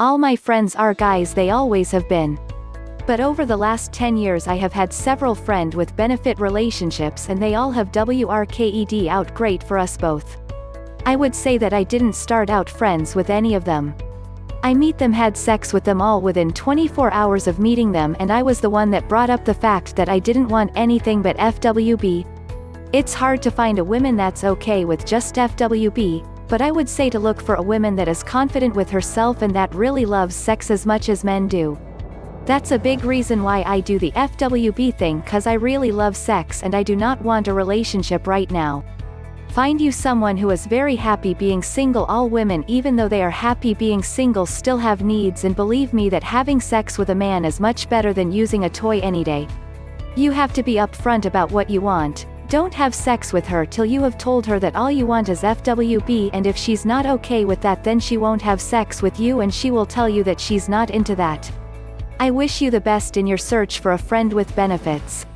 All my friends are guys, they always have been. But over the last 10 years I have had several friend with benefit relationships and they all have worked out great for us both. I would say that I didn't start out friends with any of them. I meet them, had sex with them all within 24 hours of meeting them, and I was the one that brought up the fact that I didn't want anything but FWB. It's hard to find a woman that's okay with just FWB, but I would say to look for a woman that is confident with herself and that really loves sex as much as men do. That's a big reason why I do the FWB thing, cause I really love sex and I do not want a relationship right now. Find you someone who is very happy being single. All women, even though they are happy being single, still have needs, and believe me that having sex with a man is much better than using a toy any day. You have to be upfront about what you want. Don't have sex with her till you have told her that all you want is FWB, and if she's not okay with that then she won't have sex with you and she will tell you that she's not into that. I wish you the best in your search for a friend with benefits.